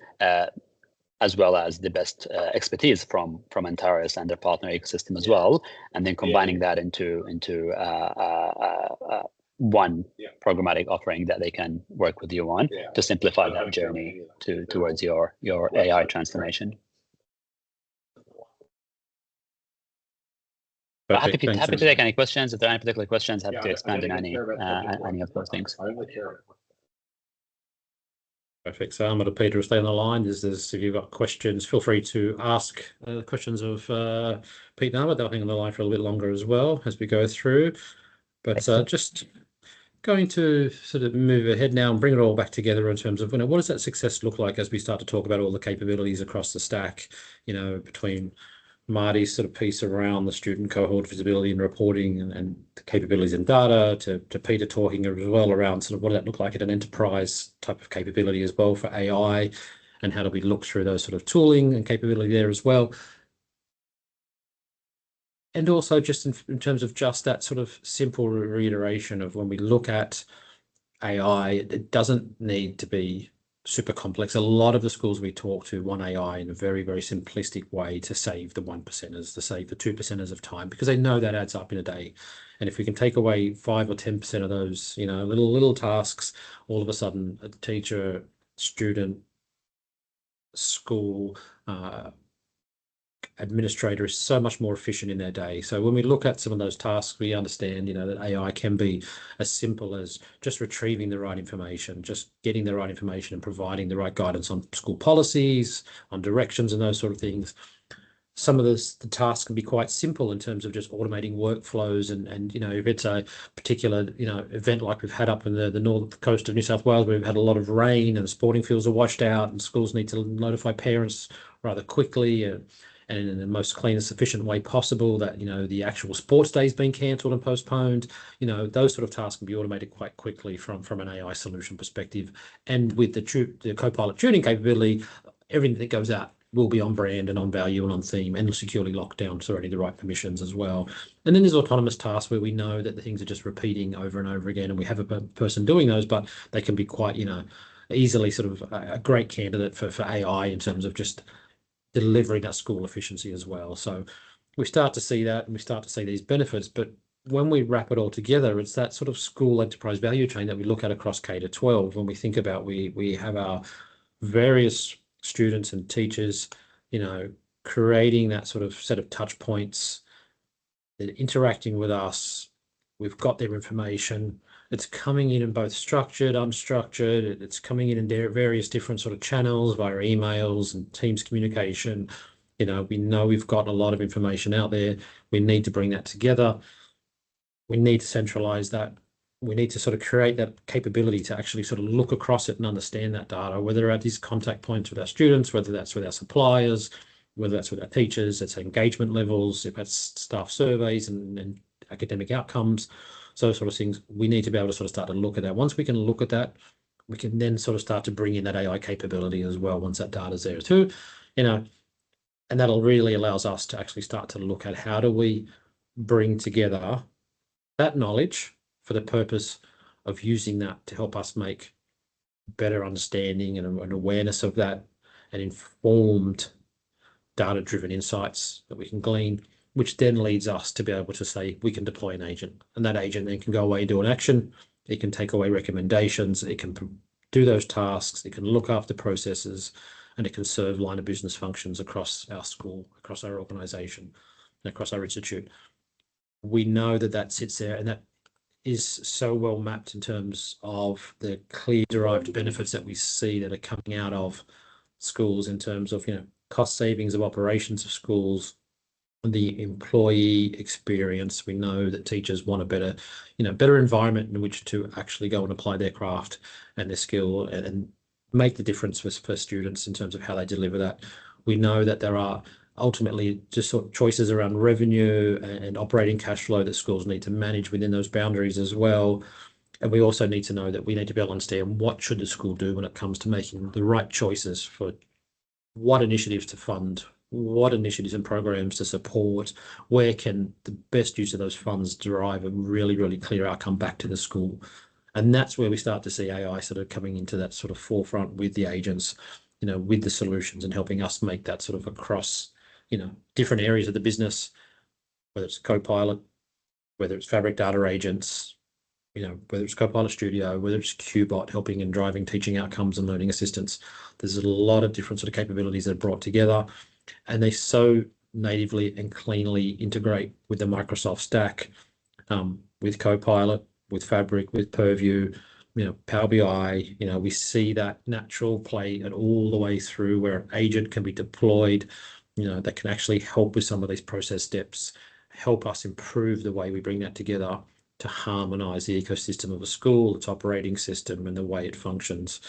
as well as the best expertise from Antares and their partner ecosystem as well, and then combining that into one programmatic offering that they can work with you on to simplify that journey towards your AI transformation. Happy to take any questions. If there are any particular questions, happy to expand on any of those things. Perfect. So Ahmed or Peter will stay on the line. If you've got questions, feel free to ask questions of Pete and Ahmed. They'll hang on the line for a little bit longer as well as we go through. But just going to sort of move ahead now and bring it all back together in terms of, what does that success look like as we start to talk about all the capabilities across the stack, between Marty's sort of piece around the student cohort visibility and reporting and the capabilities in data to Peter talking as well around sort of what does that look like at an enterprise type of capability as well for AI, and how do we look through those sort of tooling and capability there as well. And also just in terms of just that sort of simple reiteration of when we look at AI, it doesn't need to be super complex. A lot of the schools we talk to want AI in a very, very simplistic way to save the 1%ers, to save the 2%ers of time, because they know that adds up in a day. And if we can take away 5 or 10% of those, little tasks, all of a sudden a teacher, student, school, administrator is so much more efficient in their day. So when we look at some of those tasks, we understand, that AI can be as simple as just retrieving the right information, just getting the right information and providing the right guidance on school policies, on directions and those sort of things. Some of the tasks can be quite simple in terms of just automating workflows and if it's a particular, event like we've had up in the north coast of New South Wales, where we've had a lot of rain and the sporting fields are washed out and schools need to notify parents rather quickly. and in the most cleanest, efficient way possible, that, the actual sports days being cancelled and postponed, those sort of tasks can be automated quite quickly from an AI solution perspective. And with the Copilot tuning capability, everything that goes out will be on brand and on value and on theme and securely locked down to already the right permissions as well. And then there's autonomous tasks where we know that the things are just repeating over and over again, and we have a person doing those, but they can be quite, easily sort of a great candidate for AI in terms of just delivering that school efficiency as well. So we start to see that, and we start to see these benefits. But when we wrap it all together, it's that sort of school enterprise value chain that we look at across K-12 when we think about we have our various students and teachers, creating that sort of set of touch points. They're interacting with us. We've got their information. It's coming in both structured, unstructured. It's coming in various different sort of channels via emails and Teams communication. We know we've got a lot of information out there. We need to bring that together. We need to centralize that. We need to sort of create that capability to actually sort of look across it and understand that data, whether at these contact points with our students, whether that's with our suppliers, whether that's with our teachers, it's engagement levels, if that's staff surveys and academic outcomes. So those sort of things, we need to be able to sort of start to look at that. Once we can look at that, we can then sort of start to bring in that AI capability as well once that data's there too, and that'll really allows us to actually start to look at how do we bring together that knowledge for the purpose of using that to help us make better understanding and an awareness of that and informed data-driven insights that we can glean, which then leads us to be able to say we can deploy an agent, and that agent then can go away and do an action. It can take away recommendations. It can do those tasks. It can look after processes, and it can serve line of business functions across our school, across our organization, and across our institute. We know that sits there, and that is so well mapped in terms of the clear derived benefits that we see that are coming out of schools in terms of, cost savings of operations of schools, the employee experience. We know that teachers want a better, better environment in which to actually go and apply their craft and their skill and make the difference for students in terms of how they deliver that. We know that there are ultimately just sort of choices around revenue and operating cash flow that schools need to manage within those boundaries as well. And we also need to know that we need to be able to understand what should the school do when it comes to making the right choices for what initiatives to fund, what initiatives and programs to support, where can the best use of those funds derive a really, really clear outcome back to the school. And that's where we start to see AI sort of coming into that sort of forefront with the agents, with the solutions, and helping us make that sort of across, different areas of the business, whether it's Copilot, whether it's Fabric Data Agents, whether it's Copilot Studio, whether it's QBot helping and driving teaching outcomes and learning assistance. There's a lot of different sort of capabilities that are brought together, and they so natively and cleanly integrate with the Microsoft stack, with Copilot, with Fabric, with Purview, Power BI. We see that natural play and all the way through where an agent can be deployed, that can actually help with some of these process steps, help us improve the way we bring that together to harmonize the ecosystem of a school, its operating system, and the way it functions.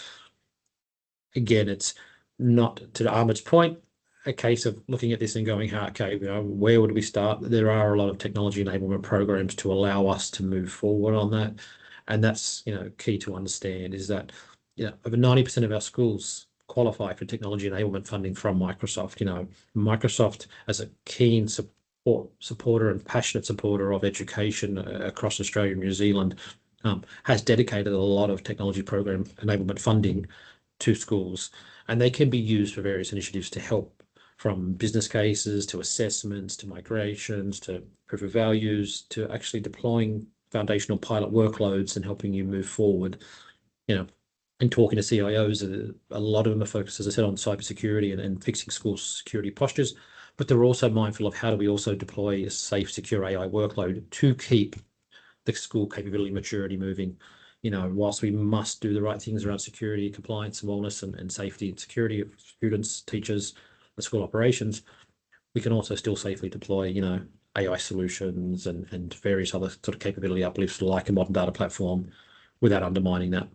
Again, it's not, to Ahmed's point, a case of looking at this and going, okay, where would we start? There are a lot of technology enablement programs to allow us to move forward on that. And that's, key to understand is that, over 90% of our schools qualify for technology enablement funding from Microsoft. Microsoft, as a keen supporter and passionate supporter of education across Australia and New Zealand, has dedicated a lot of technology program enablement funding to schools, and they can be used for various initiatives to help, from business cases to assessments to migrations to proof of values to actually deploying foundational pilot workloads and helping you move forward. And talking to CIOs, a lot of them are focused, as I said, on cybersecurity and fixing school security postures, but they're also mindful of how do we also deploy a safe, secure AI workload to keep the school capability maturity moving. Whilst we must do the right things around security, compliance, and wellness and safety and security of students, teachers, and school operations, we can also still safely deploy, AI solutions and various other sort of capability uplifts like a modern data platform without undermining that.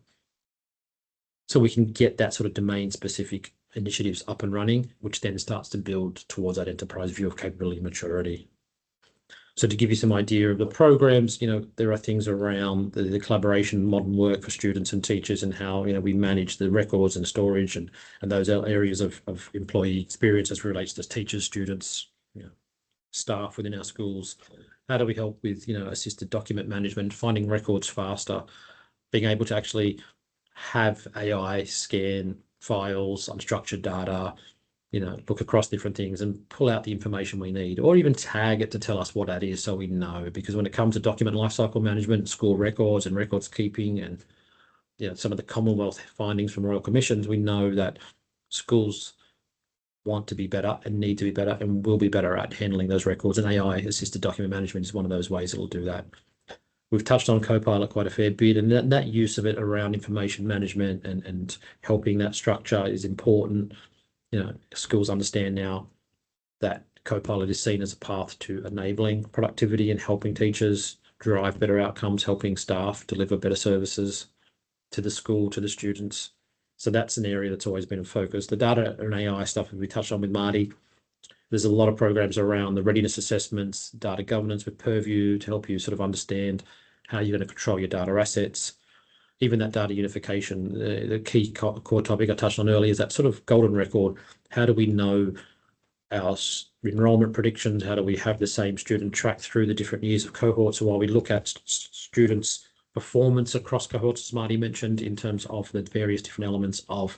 So we can get that sort of domain specific initiatives up and running, which then starts to build towards that enterprise view of capability and maturity. So to give you some idea of the programs, there are things around the collaboration, modern work for students and teachers, and how we manage the records and storage and those areas of employee experience as relates to teachers, students, staff within our schools. How do we help with assisted document management, finding records faster, being able to actually have AI scan files, unstructured data, look across different things and pull out the information we need, or even tag it to tell us what that is so we know. Because when it comes to document lifecycle management, school records and records keeping, and some of the Commonwealth findings from Royal Commissions, we know that schools want to be better and need to be better and will be better at handling those records, and AI assisted document management is one of those ways it'll do that. We've touched on Copilot quite a fair bit, and that use of it around information management and helping that structure is important. Schools understand now that Copilot is seen as a path to enabling productivity and helping teachers drive better outcomes, helping staff deliver better services to the school, to the students. So that's an area that's always been a focus. The data and AI stuff we touched on with Marty, there's a lot of programs around the readiness assessments, data governance with Purview to help you sort of understand how you're going to control your data assets. Even that data unification, the key core topic I touched on earlier is that sort of golden record. How do we know our enrollment predictions? How do we have the same student track through the different years of cohorts? So while we look at students' performance across cohorts, as Marty mentioned, in terms of the various different elements of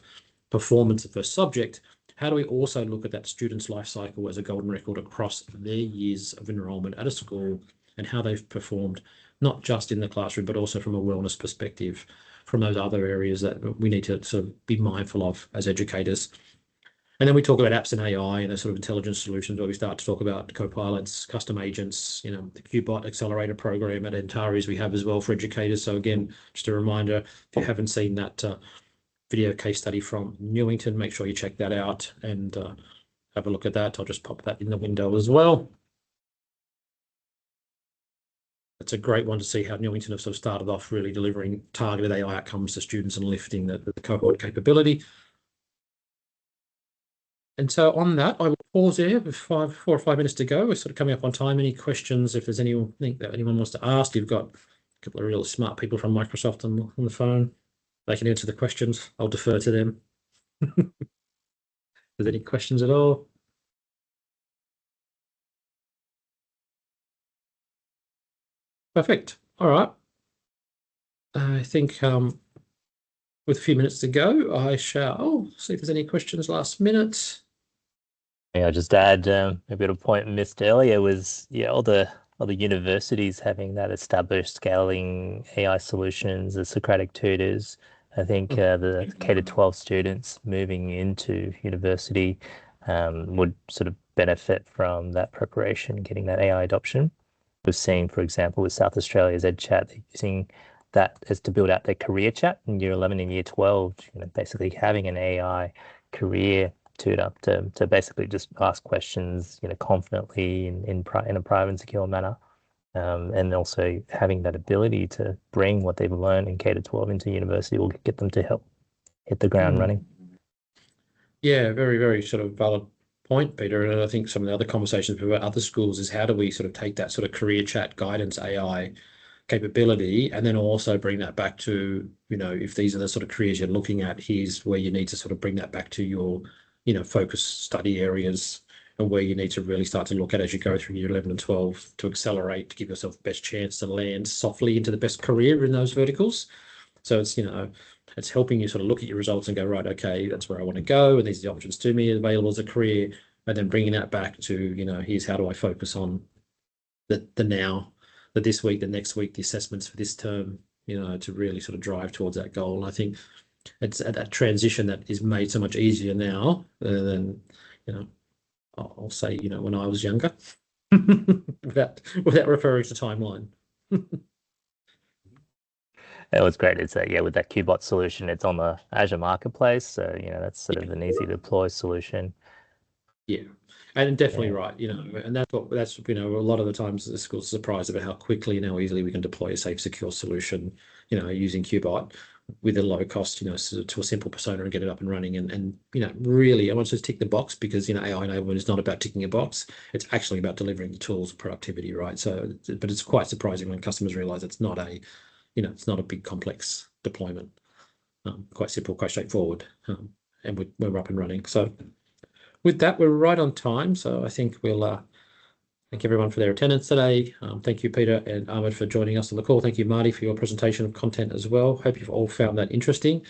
performance of a subject, how do we also look at that student's life cycle as a golden record across their years of enrollment at a school and how they've performed, not just in the classroom, but also from a wellness perspective, from those other areas that we need to sort of be mindful of as educators. And then we talk about apps and AI and the sort of intelligence solutions where we start to talk about copilots, custom agents, the QBot Accelerator program at Antares we have as well for educators. So again, just a reminder, if you haven't seen that video case study from Newington, make sure you check that out and have a look at that. I'll just pop that in the window as well. It's a great one to see how Newington have sort of started off really delivering targeted AI outcomes to students and lifting the cohort capability. And so on that, I will pause there with 4 or 5 minutes to go. We're sort of coming up on time. Any questions? If there's anything that anyone wants to ask, you've got a couple of really smart people from Microsoft on the phone. They can answer the questions. I'll defer to them. If there's any questions at all? Perfect. All right. I think with a few minutes to go, I shall see if there's any questions last minute. Yeah, I'll just add maybe a point missed earlier was all the universities having that established scaling AI solutions, the Socratic tutors. I think the K-12 students moving into university would sort of benefit from that preparation, getting that AI adoption. We've seen, for example, with South Australia's EdChat, they're using that as to build out their career chat in year 11 and year 12, basically having an AI career tutor to basically just ask questions, confidently in a private and secure manner. And also having that ability to bring what they've learned in K-12 into university will get them to help hit the ground running. Yeah, very, very sort of valid point, Peter. And I think some of the other conversations about other schools is how do we sort of take that sort of career chat guidance AI capability and then also bring that back to, if these are the sort of careers you're looking at, here's where you need to sort of bring that back to your, focus study areas and where you need to really start to look at as you go through year 11 and 12 to accelerate, to give yourself the best chance to land softly into the best career in those verticals. So it's, it's helping you sort of look at your results and go, right, okay, that's where I want to go. And these are the options to me available as a career. And then bringing that back to, here's how do I focus on the now, the this week, the next week, the assessments for this term, to really sort of drive towards that goal. And I think it's at that transition that is made so much easier now than, I'll say, when I was younger, without referring to timeline. It was great. It's with that QBot solution, it's on the Azure Marketplace. So, that's sort of an easy to deploy solution. Yeah. And definitely right, and that's a lot of the times the school's surprised about how quickly and how easily we can deploy a safe, secure solution, using QBot. with a low cost, to a simple persona and get it up and running. And really, I want to just tick the box, because, AI enablement is not about ticking a box. It's actually about delivering the tools of productivity, right? So, but it's quite surprising when customers realize it's not it's not a big complex deployment. Quite simple, quite straightforward. And we're up and running. So with that, we're right on time. So I think we'll thank everyone for their attendance today. Thank you, Peter and Ahmed, for joining us on the call. Thank you, Marty, for your presentation of content as well. Hope you've all found that interesting.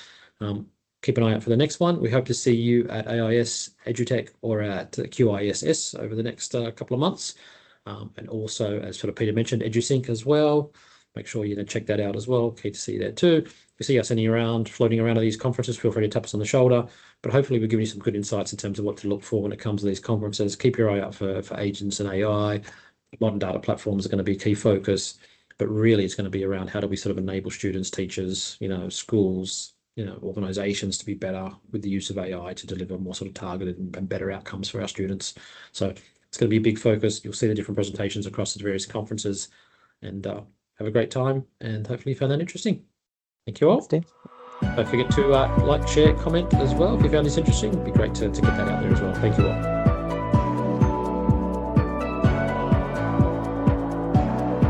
Keep an eye out for the next one. We hope to see you at AIS, EduTech, or at QISS over the next couple of months. And also, as sort of Peter mentioned, EduSync as well. Make sure you check that out as well. Keen to see you there too. If you see us floating around at these conferences, feel free to tap us on the shoulder. But hopefully we're giving you some good insights in terms of what to look for when it comes to these conferences. Keep your eye out for agents and AI. Modern data platforms are going to be a key focus. But really, it's going to be around how do we sort of enable students, teachers, schools, organizations to be better with the use of AI to deliver more sort of targeted and better outcomes for our students. So it's going to be a big focus. You'll see the different presentations across the various conferences. And have a great time, and hopefully you found that interesting. Thank you all. Thanks, Don't forget to like, share, comment as well if you found this interesting. It'd be great to get that out there as well. Thank you all.